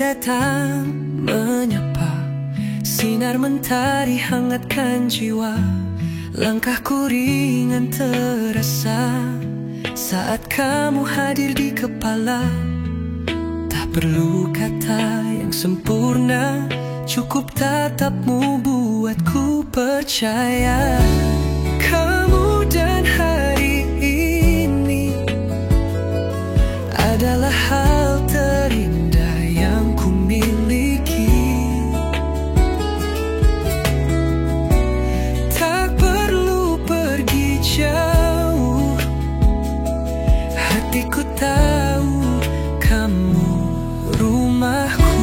datang menyapa, sinar mentari hangatkan jiwa. Langkahku ringan terasa saat kamu hadir di kepala. Tak perlu kata yang sempurna, cukup tatapmu buatku percaya. Kamu dan hari ini adalah hal terindah yang ku miliki. Tak perlu pergi jauh, hatiku tahu kamu rumahku.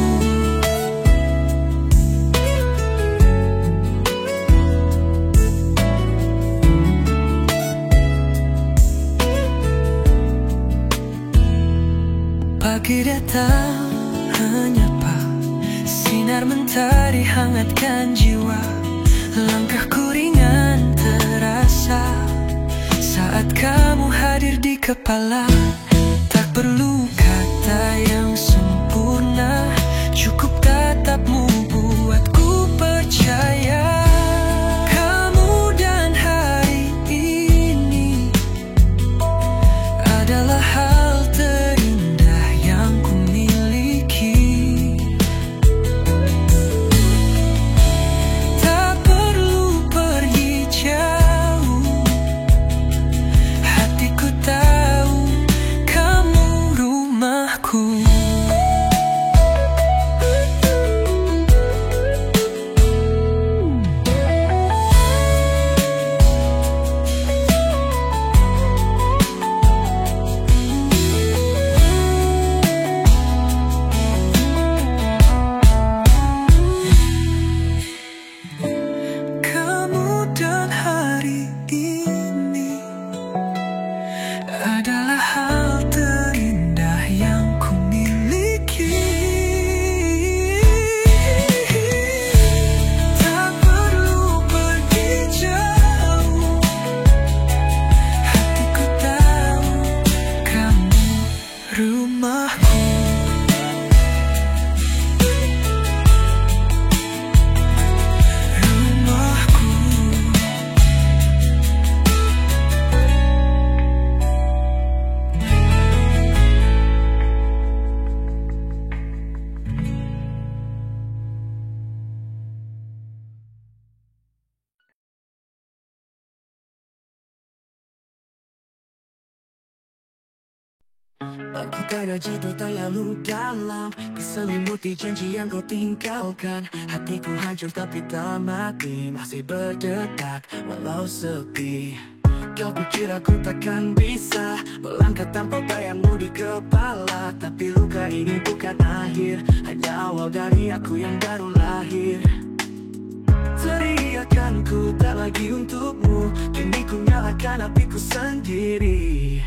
Pagi datang menyapa, sinar mentari hangatkan jiwa. Langkahku ringan terasa saat kamu hadir di kepala. Tak perlu kata yang sempurna, cukup tatapmu buatku percaya. Kamu dan hari ini adalah hal terindah yang ku miliki. Tak perlu pergi jauh, hatiku tahu kamu rumahku. Kamu dan hari ini adalah hal terindah yang ku miliki. Tak perlu pergi jauh, hatiku tahu kamu rumahku. Aku kaya jatuh terlalu dalam, diselimuti janji yang kau tinggalkan. Hatiku hancur tapi tak mati, masih berdetak walau sepi. Kau pikir aku takkan bisa melangkah tanpa bayangmu di kepala. Tapi luka ini bukan akhir, hanya awal dari aku yang baru lahir. Teriakanku tak lagi untukmu, kini ku nyalakan apiku sendiri.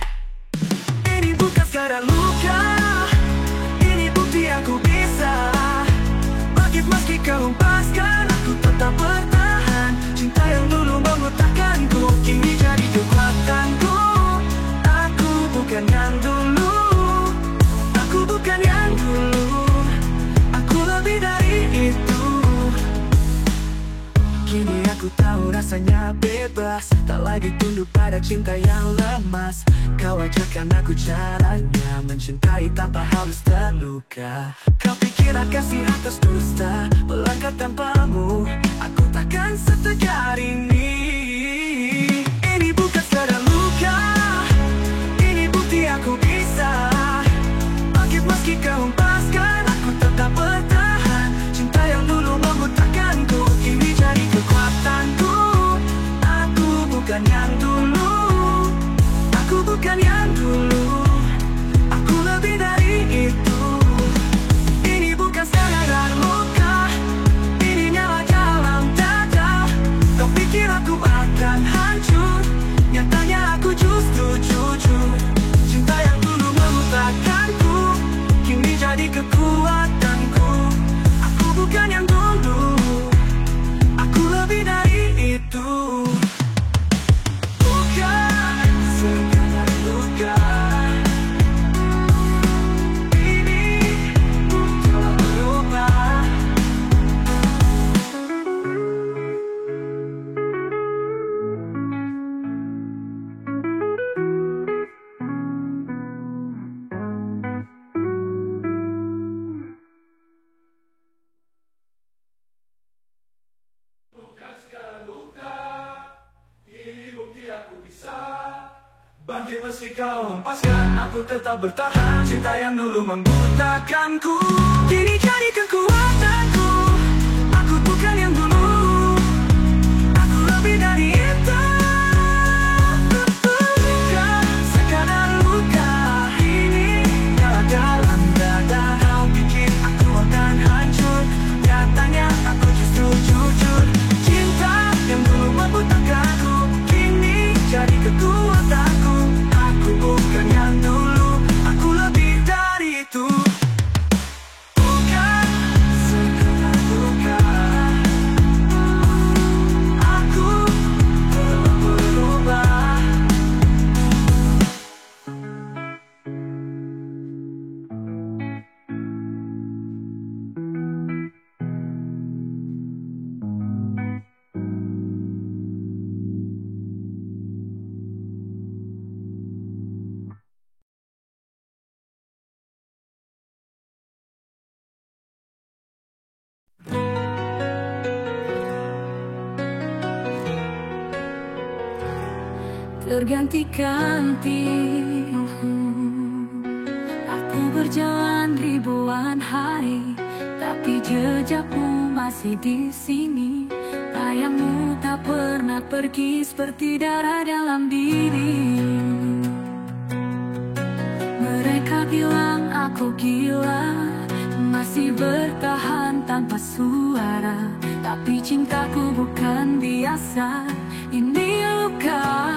Ini bukan sekadar luka, ini bukti aku bisa bangkit meski kau hempaskan. Aku tetap bertahan, cinta yang dulu mengutahkanku kini jadi kekuatanku. Aku bukan yang dulu, aku bukan yang dulu, aku lebih dari itu. Kini aku tahu rasanya bebas, tak lagi tunduk pada cinta yang lemas. Kau ajarkan aku caranya mencintai tanpa harus terluka. Kau pikir kasih atas dusta, melangkah tanpamu aku takkan setegar ini. Ini bukan sekadar luka, ini bukti aku bisa bangkit meski kau hempaskan. Aku tetap bertahan, cinta yang dulu mengutahkanku kini jadi kekuatanku. Aku bukan yang dulu, aku bukan yang dulu, aku lebih dari itu. Ini bukan sekadar luka, ini nyala dalam dada. Kau pikir Tapi meski kau hempaskan, aku tetap bertahan. Cinta yang dulu membutakanku kini jadi kekuatanku. Aku bukan yang dulu, aku lebih dari itu. Luka, sekadar luka ini dalam dalam dada. Kau bikin aku akan hancur. Nyatanya aku justru jujur. Cinta yang dulu membutakanku kini jadi kekuatanku. Aku bukan yang dulu, aku lebih dari itu. Bukan sekedar luka, aku telah berubah. Terganti-ganti, aku berjalan ribuan hari, tapi jejakmu masih di sini. Bayangmu tak pernah pergi seperti darah dalam diri. Mereka bilang aku gila, masih bertahan tanpa suara. Tapi cintaku bukan biasa, ini luka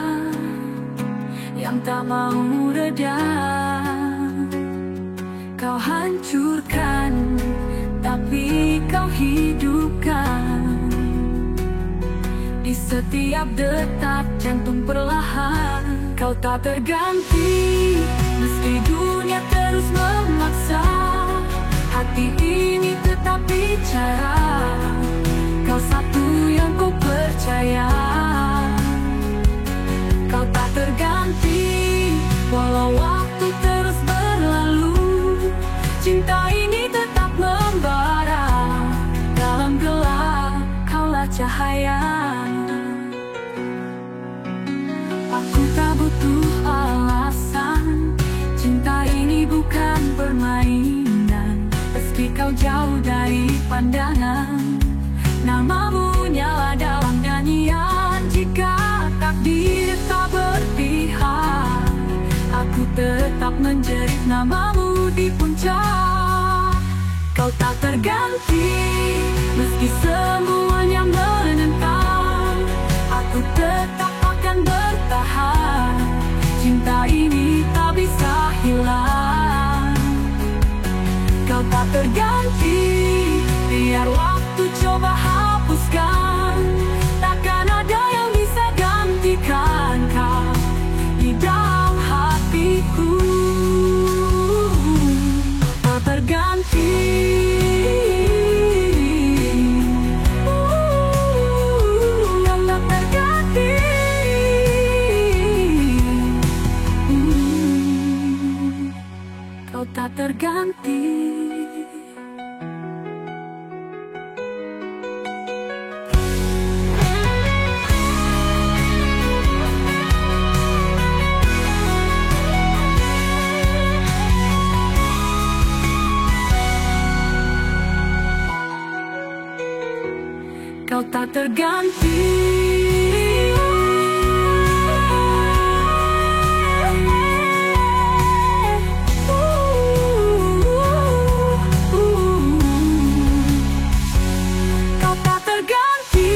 yang tak mau reda. Kau hancurkan, tapi kau hidupkan. Di setiap detak jantung perlahan, kau tak terganti. Meski dunia terus memaksa, hati ini tetap bicara. Kau satu yang ku percaya. Kau tak terganti, walau waktu terus berlalu. Cinta ini tetap membara. Dalam gelap, kaulah cahaya. Aku tak butuh alasan, cinta ini bukan permainan. Meski kau jauh dari pandangan, namamu nyala dalam nyanyian. Jika takdir tak berpihak, aku tetap menjerit namamu di puncak. Kau tak terganti, meski semuanya menentang. Aku tetap akan bertahan. Cinta ini tak bisa hilang. Kau tak terganti, biar waktu coba hapuskan. Takkan ada yang bisa gantikan kau di dalam hatiku. Tak terganti, kau tak terganti. Kau tak terganti. Kau tak terganti. Kau tak terganti.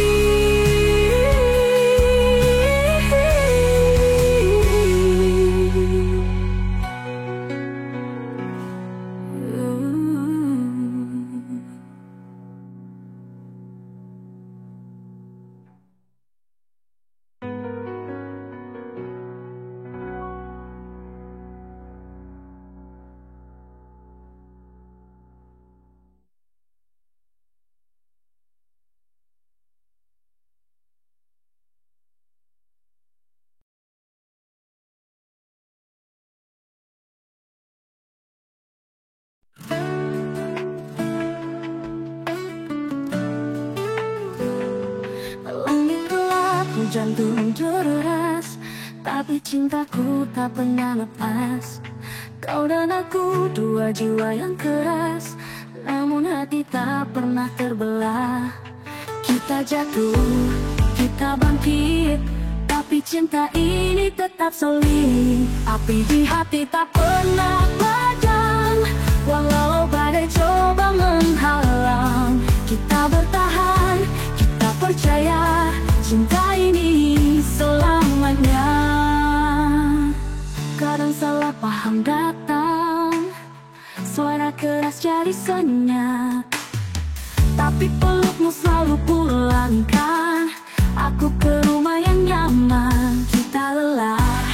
Langit gelap, jantung deras, tak Tapi cintaku tak pernah lepas. Kau dan aku dua jiwa yang keras, namun hati tak pernah terbelah. Kita jatuh, kita bangkit, tapi cinta ini tetap solid. Api di hati tak pernah padam, walau badai coba menghalang. Kita bertahan, kita percaya, cinta ini selamanya. Kadang salah paham datang, suara keras jadi senyap, tapi pelukmu selalu pulangkan aku ke rumah yang nyaman. Kita lelah,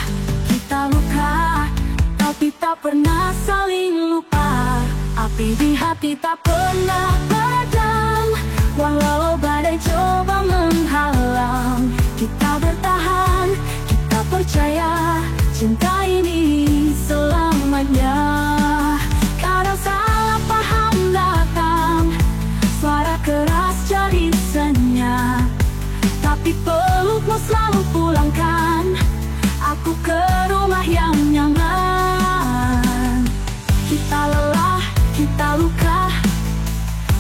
kita luka, tapi tak pernah saling lupa. Api di hati tak pernah padam, walau badai coba menghalang. Kita bertahan, kita percaya, cinta ini selamanya. Kadang salah paham datang, suara keras jadi senyap, tapi pelukmu selalu pulangkan aku ke rumah yang nyaman. Kita lelah, kita luka,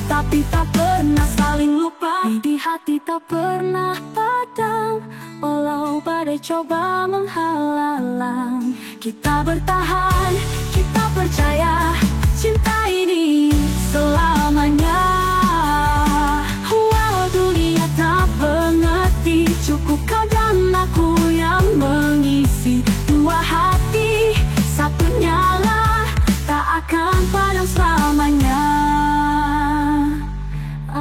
tapi tak pernah saling lupa. Di hati tak pernah padam, walau badai coba menghalang. Kita bertahan, kita percaya, cinta ini selamanya. Walau dunia tak mengerti, cukup kau dan aku yang mengisi. Dua hati, satu nyala, tak akan padam selamanya.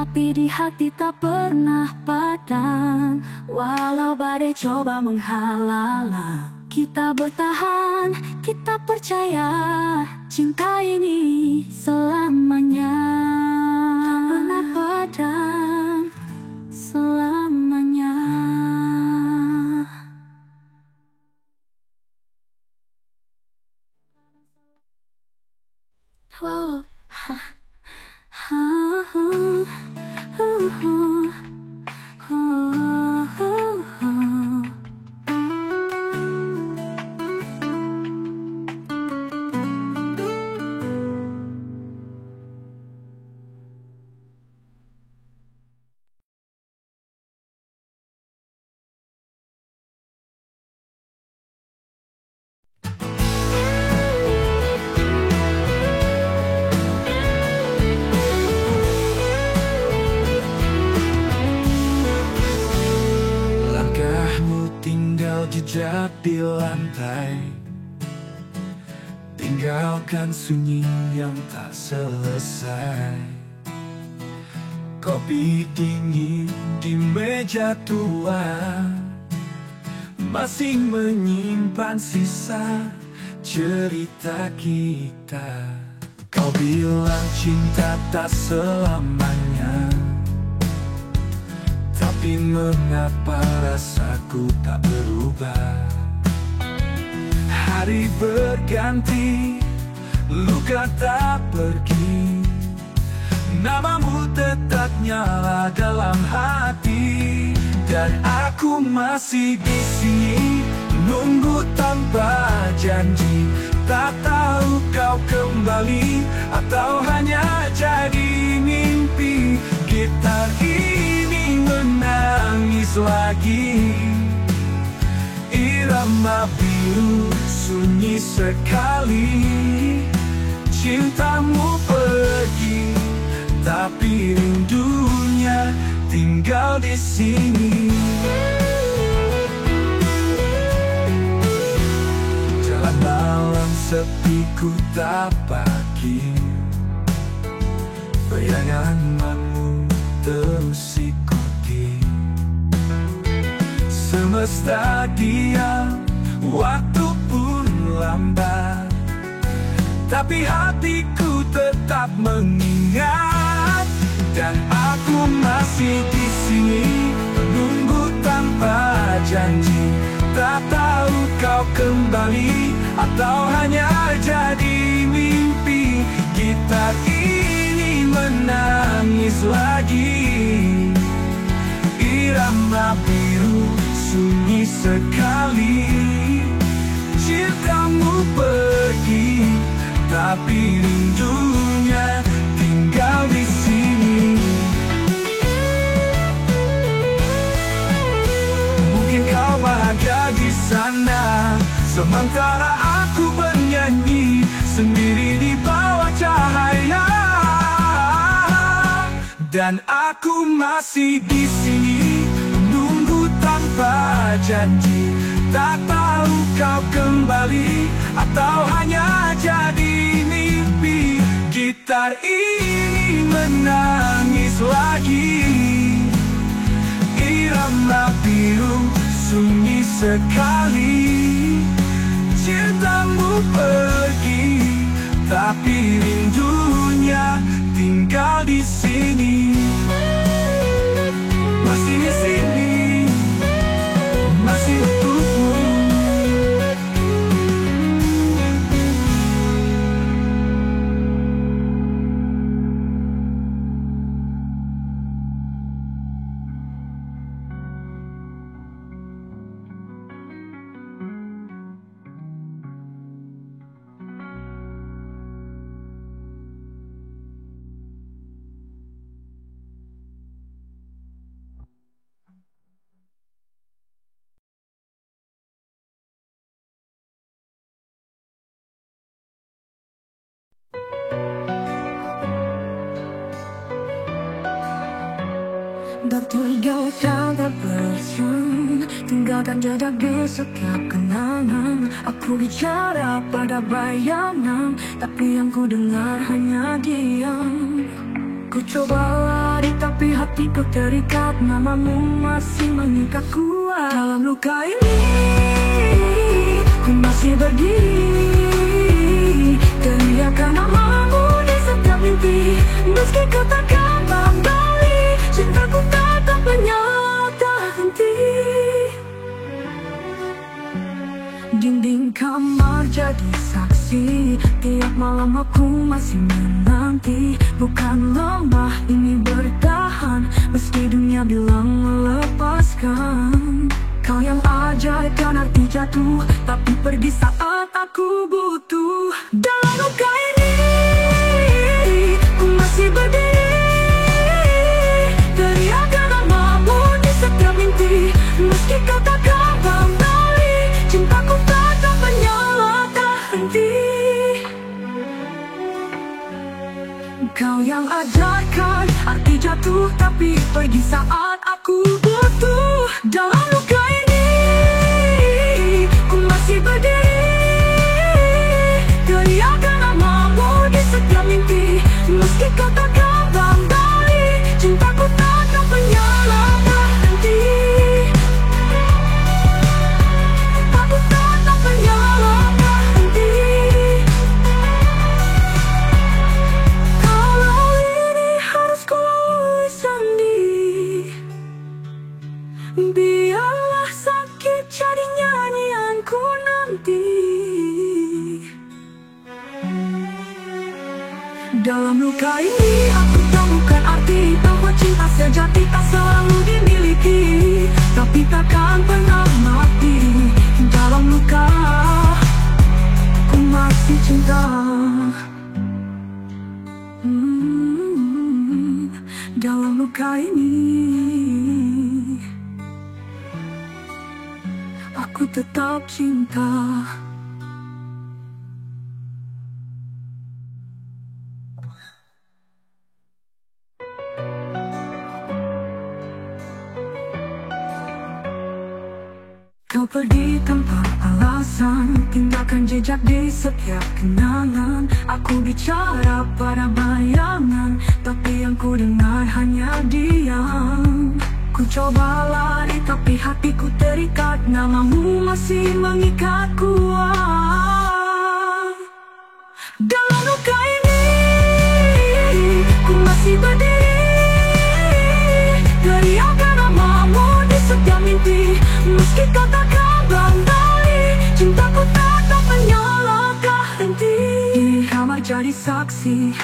Api di hati tak pernah padam, walau badai coba menghalang. Kita bertahan, kita percaya, cinta ini selamanya. Tak pernah padam selamanya. Wow. Jejak di lantai, tinggalkan sunyi yang tak selesai. Kopi dingin di meja tua masih menyimpan sisa cerita kita. Kau bilang cinta tak selamanya, tapi mengapa rasaku tak berubah? Hari berganti, luka tak pergi, namamu tetap nyala dalam hati. Dan aku masih di sini, nunggu tanpa janji. Tak tahu kau kembali atau hanya jadi mimpi. Gitar ini menangis lagi, irama biru sunyi sekali. Cintamu pergi, tapi rindunya tinggal di sini. Jalan malam sepi ku tapaki, bayanganmu terus ikuti. Semesta diam, waktu pun lambat, tapi hatiku tetap mengingat. Dan aku masih di sini, menunggu tanpa janji. Tak tahu kau kembali atau hanya jadi mimpi. Gitar ini menangis lagi, irama biru sunyi sekali. tapi rindunya tinggal di sini. Mungkin kau bahagia di sana, sementara aku bernyanyi sendiri di bawah cahaya. Dan aku masih di sini, nunggu tanpa janji. Tak tahu kau kembali atau hanya jadi mimpi. Gitar ini menangis lagi, irama biru sunyi sekali. Cintamu pergi, tapi rindunya tinggal di sini. Masih di sini, masih untukmu. Dan tinggalkan tak bersun, tinggalkan jejak di setiap kenangan. Aku bicara pada bayangan, tapi yang ku dengar hanya diam. Ku coba lari tapi hatiku terikat, namamu masih mengikat kuat. Dalam luka ini ku masih berdiri, teriakan namamu di setiap mimpi. Meski kau takkan kembali, cintaku tetap menyala tak henti. Dinding kamar jadi saksi, tiap malam aku masih menanti. Bukan lemah, ini bertahan, meski dunia bilang melepaskan. Kau yang ajaib kan arti jatuh, tapi pergi saat aku butuh. Dalam luka ini ku masih berdiri, teriakan namamu di setiap mimpi. Meski kau takkan kembali, cintaku tetap menyala tak henti. Kau yang ajarkan arti jatuh, tapi pergi saat aku butuh. Dalam luka ini ku masih berdiri, teriakan namamu di setiap mimpi. Meski kau takkan kembali, cintaku tetap menyala tak henti. Aku tetap menyala tak henti. Kalau ini harus ku lalui sendiri, biarlah sakit jadi nyanyianku nanti. Dalam luka ini aku temukan arti bahwa cinta sejati tak selalu dimiliki, tapi takkan pernah mati. Dalam luka ku masih cinta. Dalam luka ini aku tetap cinta. Kau pergi tanpa alasan, tinggalkan jejak di setiap kenangan. Aku bicara pada bayangan, tapi yang ku dengar hanya diam. Ku coba lari tapi hatiku terikat, namamu masih mengikat kuat. Dalam luka ini ku masih berdiri, teriakan namamu di setiap mimpi. Meski kau takkan kembali, cintaku tetap menyala tak henti. Di kamar jadi saksi,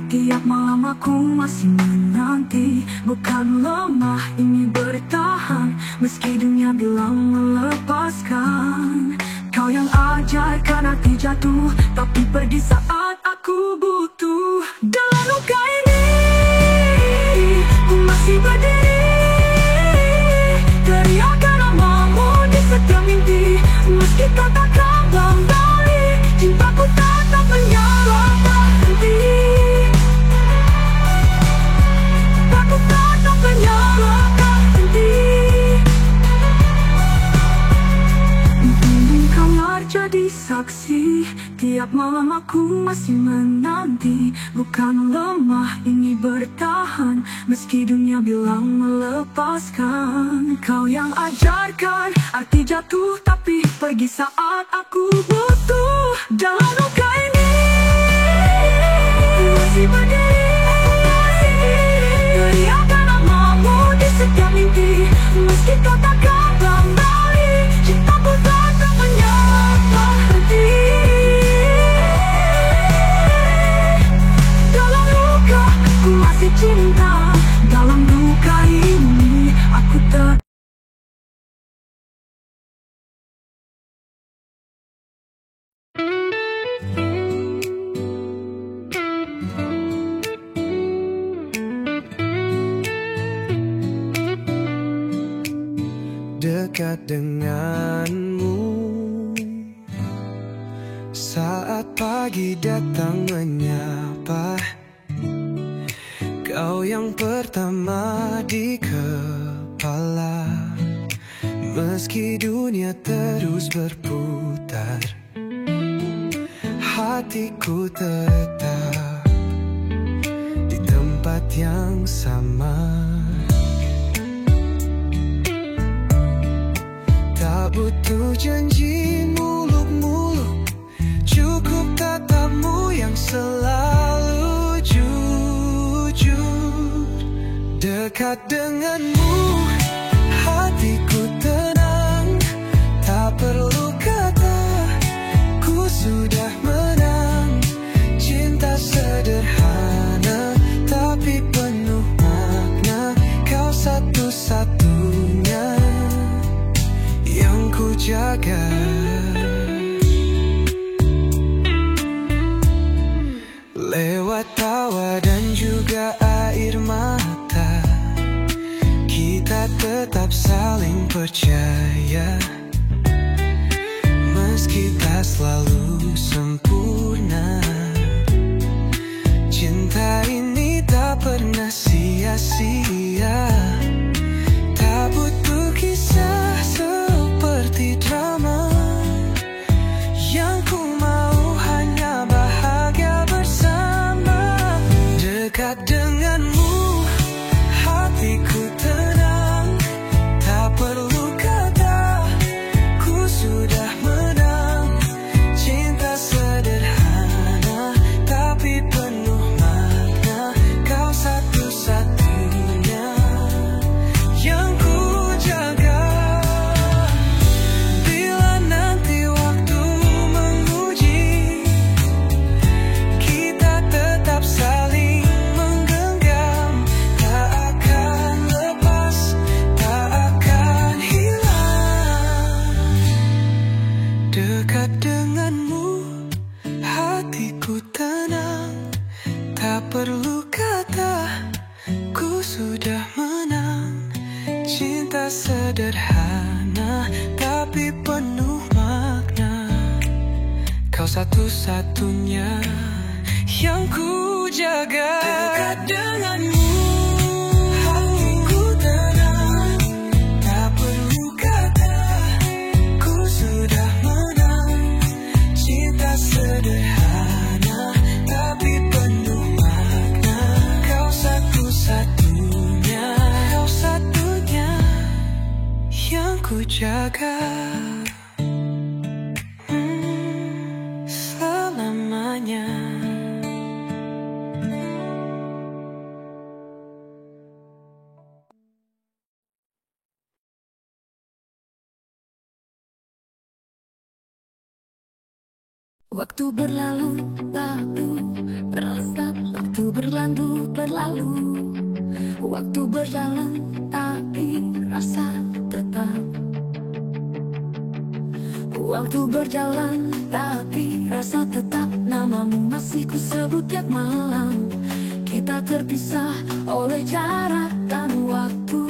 tiap malam aku masih menanti. Bukan lemah, ini bertahan, meski dunia bilang melepaskan. Kau Kau yang ajarkan arti jatuh, tapi pergi saat aku butuh. Dalam luka ini ku masih berdiri, teriakan namamu di setiap mimpi. Meski kau takkan kembali, cintaku tetap menyala tak henti. Cintaku tetap menyala tak henti. Kau jadi saksi, tiap malam aku masih menanti. Bukan lemah, ini bertahan, meski dunia bilang melepaskan. Kau yang ajarkan arti jatuh, tapi pergi saat aku butuh. Dalam luka ini masih berdiri, teriakan namamu di setiap mimpi. Meski kau takkan kembali, cintaku tetap menyala tak henti. Dalam luka ku masih cinta, dalam luka ini aku tak. Dekat denganmu saat pagi datang menyapa. Kau yang pertama di kepala, meski dunia terus berputar, hatiku tetap di tempat yang sama. Tak butuh janji muluk-muluk, cukup tatapmu yang selalu jujur. Dekat denganmu hatiku tenang, tak perlu kata ku sudah menang. Cinta sederhana tapi penuh makna, kau satu-satunya yang ku jaga. Lewat tawa dan juga air mata, kita tetap saling percaya. Meski tak selalu sempurna, cinta ini tak pernah sia-sia. Tak butuh kisah seperti drama, yang ku mau hanya bahagia bersama. Dekat denganmu hatiku tenang, tak perlu kata ku sudah menang. Cinta sederhana tapi penuh makna, kau satu-satunya yang ku jaga. Bila nanti waktu menguji, kita tetap saling menggenggam. Tak akan lepas, tak akan hilang. Dekat denganmu hatiku tenang, tak perlu kata ku sudah menang. Cinta sederhana tapi penuh makna, kau satu-satunya yang ku jaga. Dekat denganmu hatiku tenang, tak perlu kata ku sudah menang. Cinta sederhana tapi penuh makna, kau satu-satunya, kau satunya yang ku jaga. Selamanya. Waktu berlalu, lalu terasa. Waktu berlalu. Waktu berjalan, tapi rasa tetap. Waktu berjalan, tapi rasa tetap namamu masih ku sebut tiap malam. Kita terpisah oleh jarak dan waktu,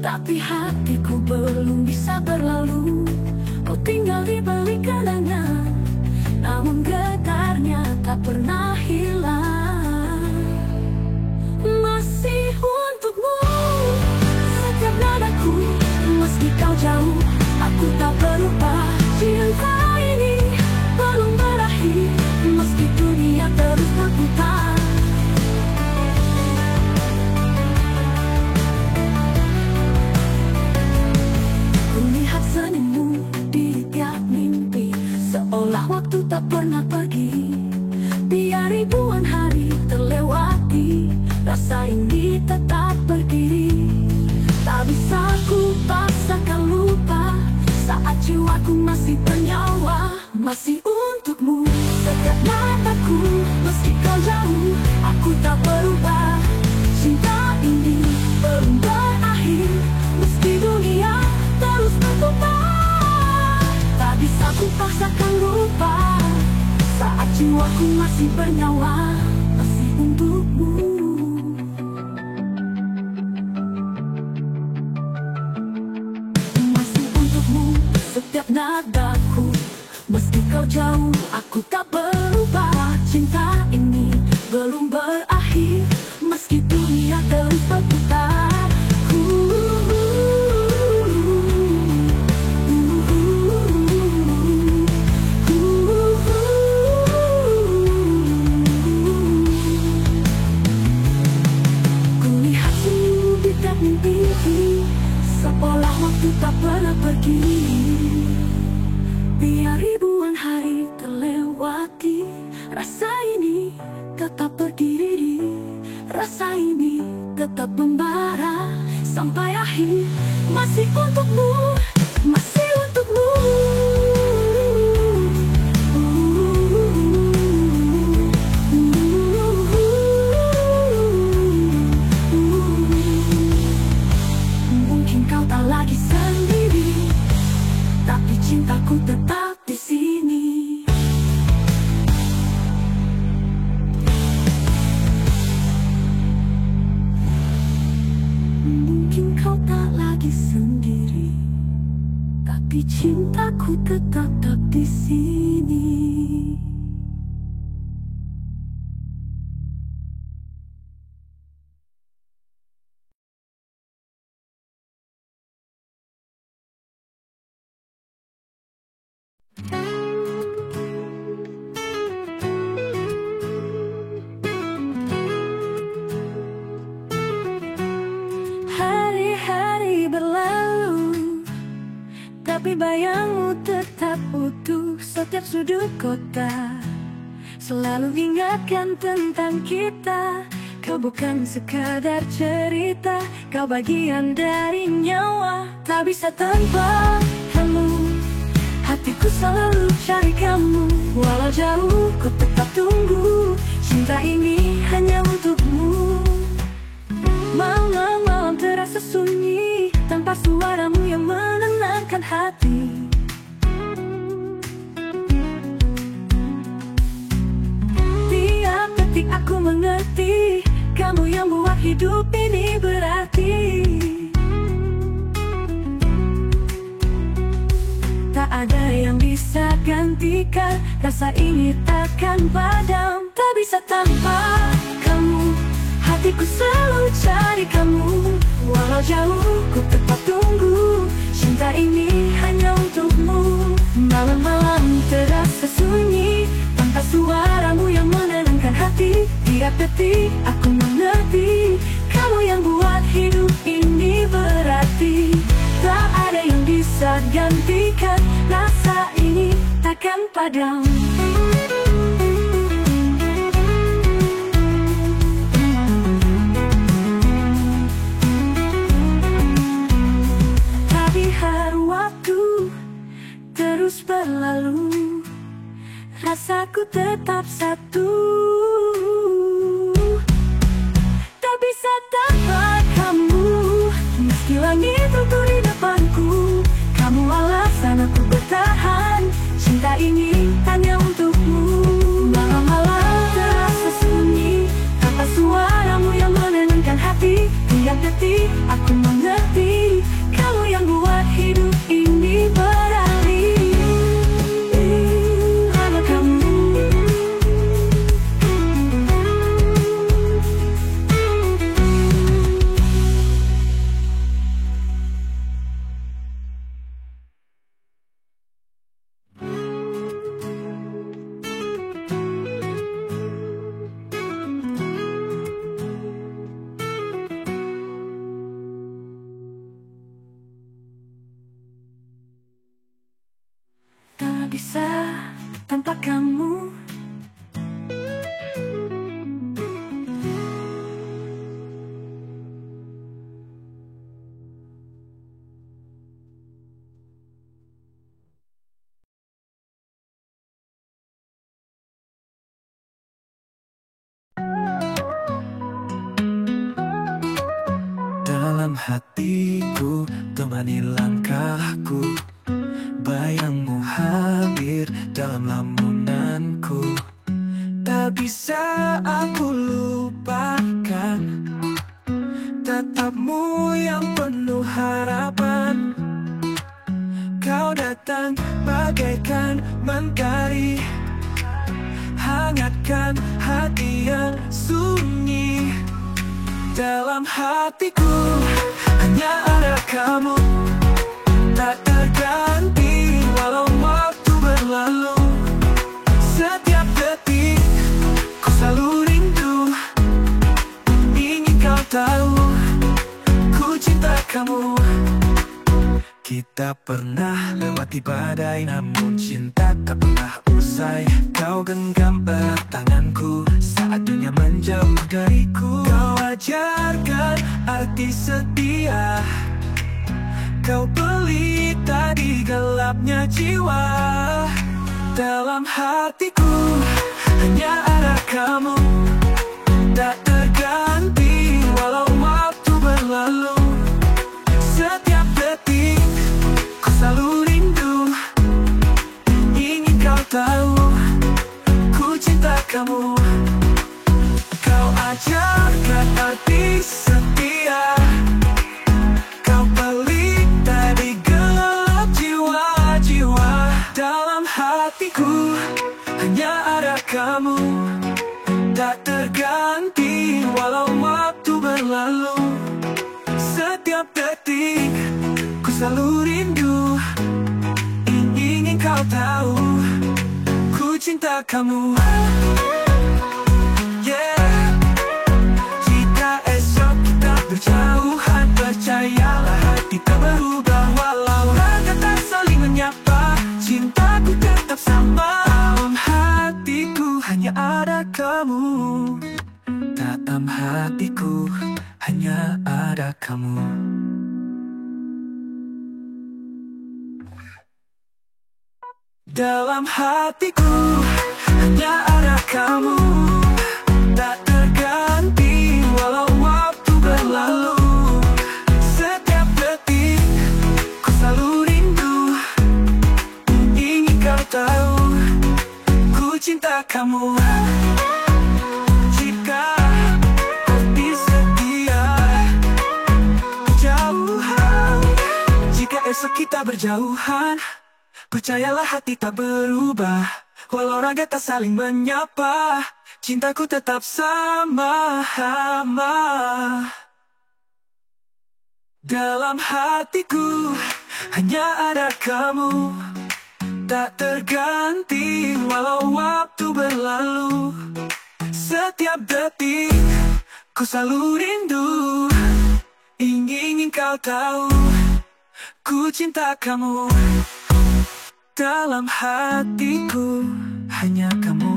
tapi hatiku belum bisa berlalu. Kau tinggal di balik kenangan, namun getarnya tak pernah hilang. Masih untukmu setiap nadaku, meski kau jauh, aku tak berubah. Cinta ini belum berakhir, meski dunia terus berputar. Kulihat senyummu di tiap mimpi, seolah waktu tak pernah pergi. Biar ribuan hari terlewati, rasa ini tetap berdiri. Tak bisa ku paksakan lupa, saat jiwaku masih bernyawa. Masih untukmu setiap nadaku, meski kau jauh, aku tak berubah. Cinta ini belum berakhir, meski dunia terus berputar. Tak bisa ku paksakan lupa, saat jiwaku masih bernyawa. Masih untukmu. Setiap nadaku, meski kau jauh, aku tak berubah. Cinta ini belum berakhir, meski dunia terus berputar. Kulihat senyum di tiap mimpi, seolah waktu tak pernah pergi. Biar ribuan hari terlewati, rasa ini tetap berdiri. Rasa ini tetap membara sampai akhir. Masih untukmu, masih untukmu. Mungkin kau tak lagi sendiri, tapi cintaku tetap di sini. Mungkin kau tak lagi sendiri, tapi cintaku tetap di sini. Hari-hari berlalu, tapi bayangmu tetap utuh. Setiap sudut kota selalu ingatkan tentang kita. Kau bukan sekadar cerita, kau bagian dari nyawa. Tak bisa tanpa kamu, hatiku selalu cari kamu. Walau jauh, ku tetap tunggu. Cinta ini hanya untukmu. Malam-malam terasa sunyi, tanpa suaramu yang menenangkan hati. Tiap detik aku mengerti, kamu yang buat hidup ini berarti. Tak ada yang bisa gantikan, rasa ini takkan padam. Tak bisa tanpa kamu, hatiku selalu cari kamu. Walau jauh, ku tetap tunggu. Cinta ini hanya untukmu. Malam-malam terasa sunyi, tanpa suaramu yang menenangkan hati. Tiap detik aku mengerti, kamu yang buat hidup ini berarti. Tak ada yang bisa gantikan, rasa ini takkan padam. Waktu terus berlalu, rasaku tetap satu. Tak bisa tanpa kamu, meski langit runtuh di depanku. Kamu detik aku mengerti, kau yang buat hidup ini berarti. Hanya kamu. Tak bisa tanpa kamu. Dalam hatiku temani langkahku, bayangmu hadir dalam lamunanku. Tak bisa aku lupakan tatapmu yang penuh harapan. Kau datang bagaikan mentari, hangatkan hati yang sunyi. Dalam hatiku hanya ada kamu, tak terganti walau waktu berlalu. Setiap detik ku selalu rindu, ingin kau tahu ku cinta kamu. Kita pernah lewati badai, namun cinta tak pernah usai. Kau genggam erat tanganku saat dunia menjauh dariku. Kau ajarkan arti setia, kau pelita di gelapnya jiwa. Dalam hatiku hanya ada kamu, tak terganti walau waktu berlalu. Setiap detik ku selalu rindu, ingin kau tahu ku cinta kamu. Kau ajarkan arti setia, kau pelita di gelap jiwa-jiwa. Dalam hatiku hanya ada kamu, tak terganti walau waktu berlalu. Setiap detik ku selalu rindu, ingin kau tahu ku cinta kamu. Yeah. Jika esok kita berjauhan, percayalah hati tak berubah. Walau raga tak saling menyapa, cintaku tetap sama. Dalam hatiku hanya ada kamu, dalam hatiku hanya ada kamu. Dalam hatiku hanya ada kamu, tak terganti walau waktu berlalu. Setiap detik ku selalu rindu, ingin kau tahu ku cinta kamu. Jika hati setia berjauhan, jika esok kita berjauhan, percayalah hati tak berubah. Walau raga tak saling menyapa, cintaku tetap sama. Dalam hatiku hanya ada kamu, tak terganti walau waktu berlalu. Setiap detik ku selalu rindu, ingin kau tahu ku cinta kamu. Dalam hatiku hanya kamu.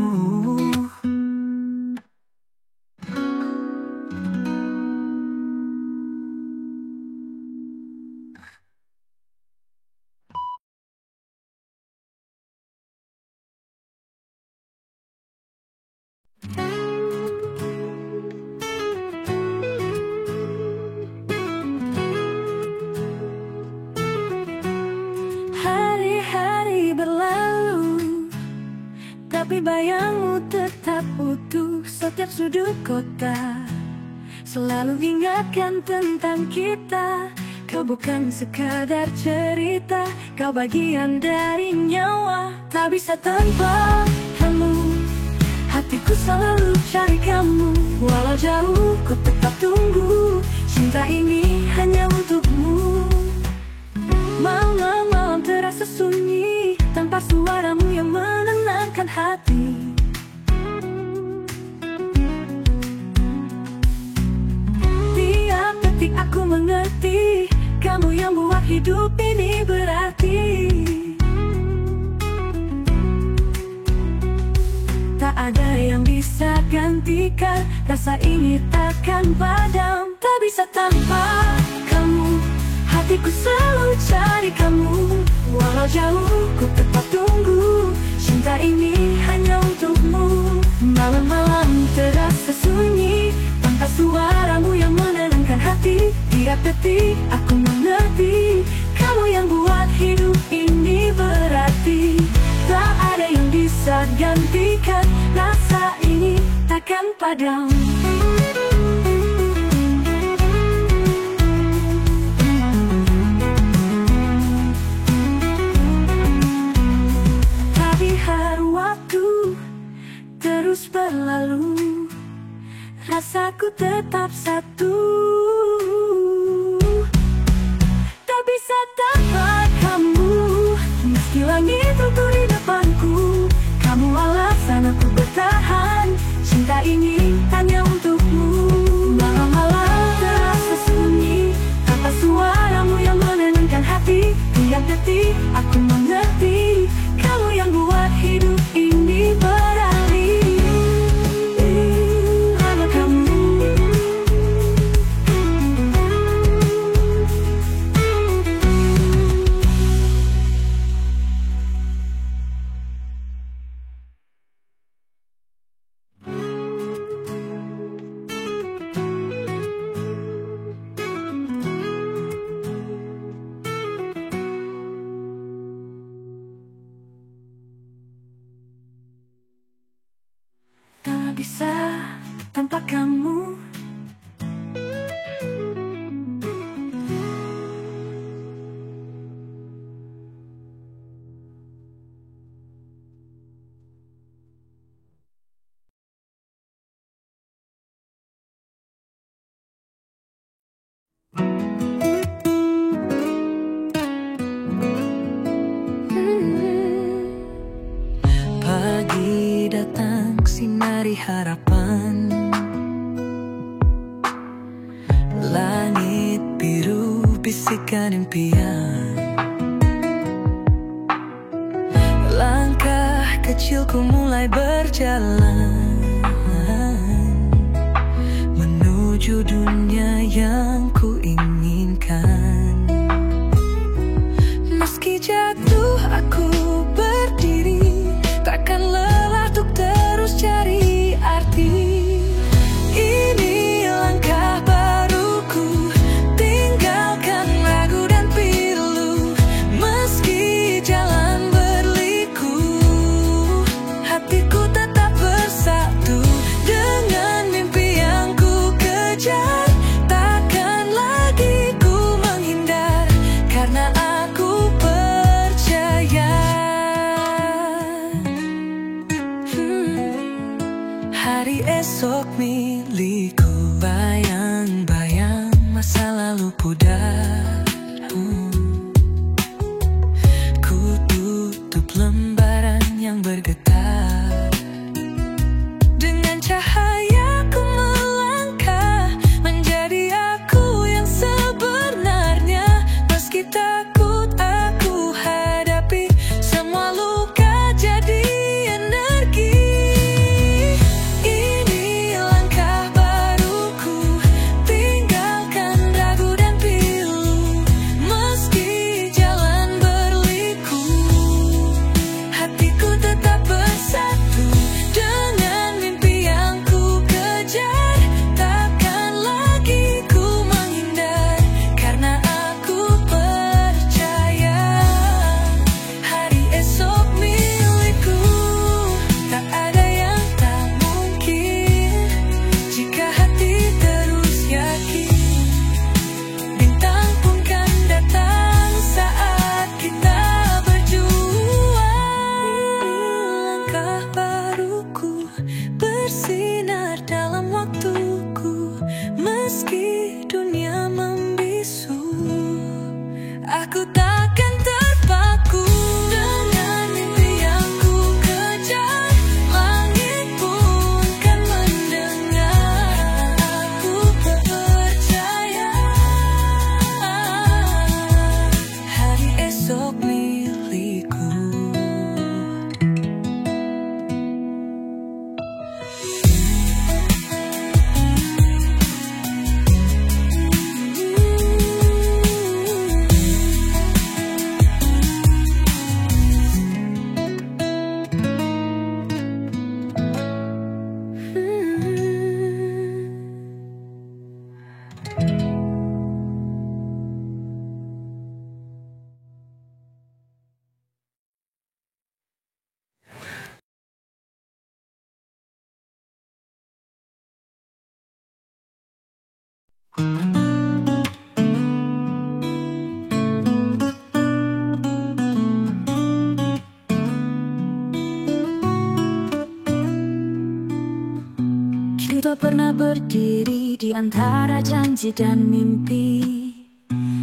Hari-hari berlalu, tapi bayangmu tetap utuh. Setiap sudut kota, selalu ingatkan tentang kita. Kau bukan sekadar cerita, kau bagian dari nyawa. Tak bisa tanpa kamu, hatiku selalu cari kamu. Walau jauh ku tetap tunggu, cinta ini hanya untukmu. Malam-malam terasa sunyi, tanpa suaramu yang menenangkan hati. Tiap detik aku mengerti, kamu yang buat hidup ini berarti. Tak ada yang bisa gantikan, rasa ini takkan padam. Tak bisa tanpa kamu, hatiku selalu cari kamu. Walau jauh ku tetap tunggu, cinta ini hanya untukmu. Malam-malam terasa sunyi, tanpa suaramu yang menenangkan hati. Tiap detik aku mengerti, kamu yang buat hidup ini berarti. Tak ada yang bisa gantikan, rasa ini takkan padam. Tapi hari waktu terus berlalu, rasaku tetap satu. Tak bisa tanpa kamu, meski langit runtuh di depanku. Kamu alasan aku bertahan, cinta ini hanya untukmu. Malam-malam terasa sunyi, tanpa suaramu yang menenangkan hati. Tiap detik aku mengerti, kamu yang buat hidup ini beralih. Hanya kamu. Tak bisa tanpa kamu. Pagi datang sinari harapan, langit biru bisikan impian. Langkah kecilku mulai berjalan menuju dunia yang ku inginkan. Meski jatuh aku berdiri, takkan lelah untuk terus cari arti. Ini langkah baruku, tinggalkan ragu dan pilu. Meski jalan berliku, hatiku tetap bersatu dengan mimpi yang ku kejar. Takkan lagi ku menghindar, karena aku percaya. Hari esok milikku, bayang-bayang masa lalu pudar. Ku tutup lembaran yang bergetar. Dengan cahaya ku melangkah, menjadi aku yang sebenarnya. Meski takut aku hadapi semua luka jadi energi. Ini langkah baruku, tinggalkan ragu dan pilu. meski dunia membisu. Aku takkan terpaku dengan mimpi yang ku kejar. Langit pun kan mendengar. Aku percaya hari esok milikku. Kita pernah berdiri di antara janji dan mimpi.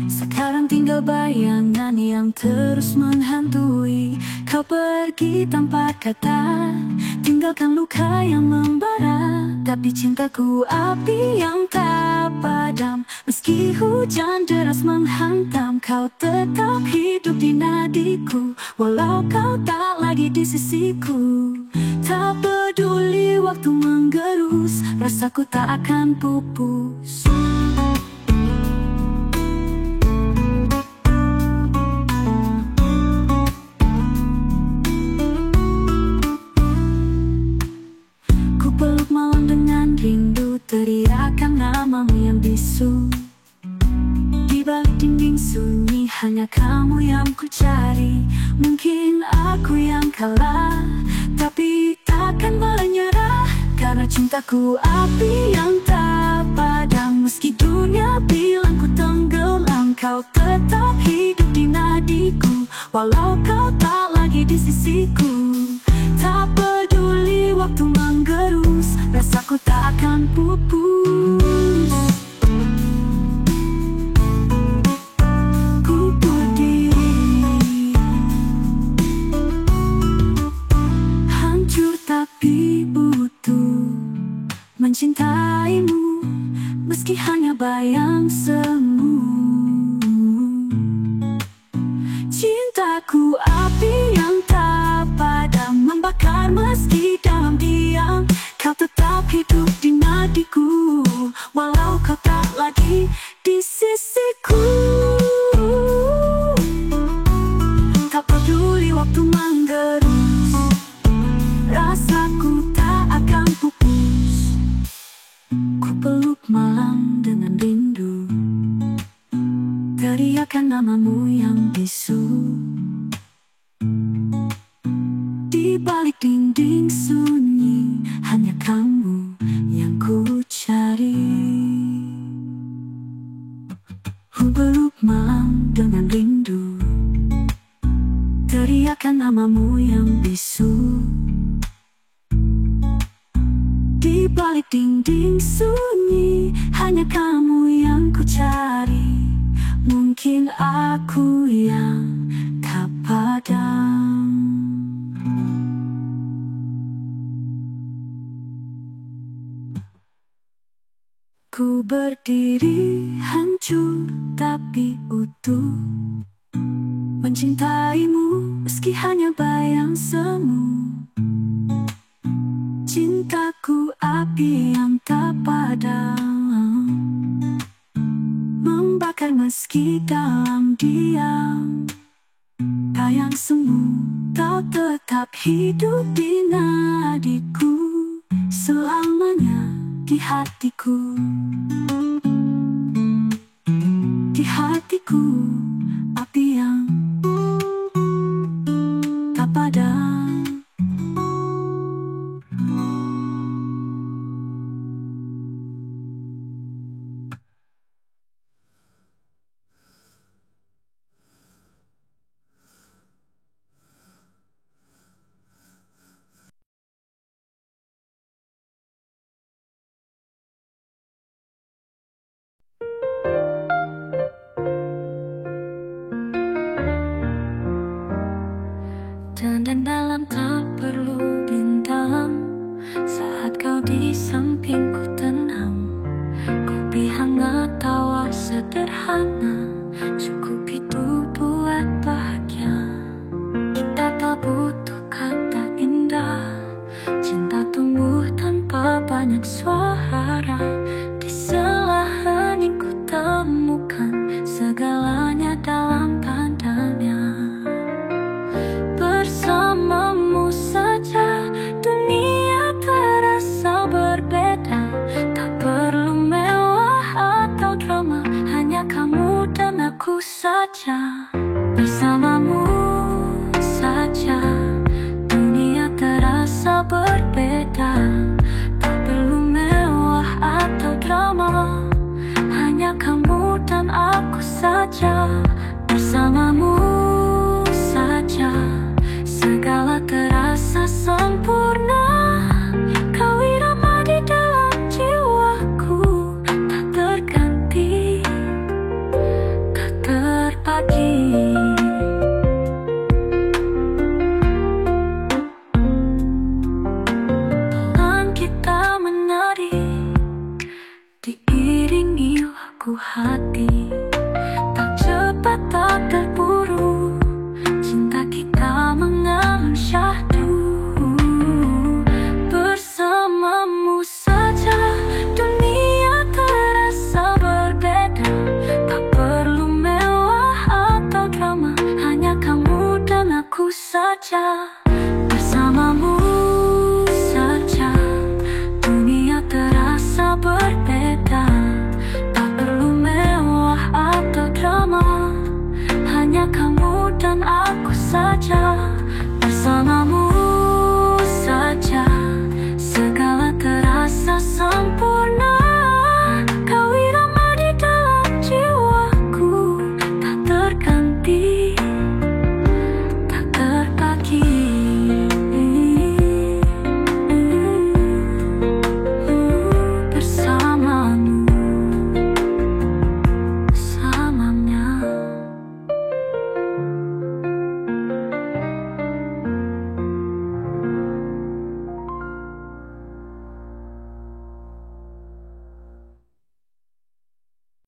Sekarang tinggal bayangan yang terus menghantui. Kau pergi tanpa kata, tinggalkan luka yang membara. Tapi cintaku api yang tak padam. Meski hujan deras menghantam, kau tetap hidup di nadiku. Walau kau tak lagi di sisiku. Tak peduli waktu menggerus, rasaku tak akan pupus. Ku peluk malam dengan rindu, teriakan namamu yang bisu. Di balik dinding sunyi, hanya kamu yang ku cari. Mungkin aku yang kalah, tapi takkan menyerah. Karena cintaku api yang tak padam. Meski dunia bilang ku tenggelam, kau tetap hidup di nadiku. Walau kau tak lagi di sisiku. Tak peduli waktu menggerus, rasaku tak akan pupus. Ku berdiri hancur tapi utuh, mencintaimu meski hanya bayang semu. Cintaku api yang tak padam, membakar meski dalam diam. Kau tetap hidup di nadiku, walau kau tak lagi di sisiku. Tak peduli waktu menggerus, rasaku tak akan pupus. Ku peluk malam dengan rindu, teriakan namamu yang bisu. Di balik dinding sunyi, hanya kamu yang ku cari. Ku peluk malam dengan rindu, teriakan namamu yang bisu. Di balik dinding sunyi, hanya kamu yang ku cari. Mungkin aku yang tak padam. Ku berdiri hancur tapi utuh, mencintaimu meski hanya bayang semu. Cintaku api yang tak padam, membakar meski dalam diam. Bayang semu, kau tetap hidup di nadiku. Selamanya di hatiku. Di hatiku, api yang tak padam. hangat, tawa sederhana, cukup itu buat bahagia. Kita tak butuh kata indah, cinta tumbuh tanpa banyak suara. Di sela hening ku temukan segalanya dalam tandanya. Bersamamu saja dunia terasa berbeda. Tak perlu mewah atau drama, hanya kamu dan aku saja. Bersamamu saja dunia terasa berbeda. Tak perlu mewah atau drama, hanya kamu dan aku saja. Bersamamu saja segala terasa sempurna. Kau irama di dalam jiwaku, tak terganti, tak terbagi. Pelan kita menari, diiringi lagu hati.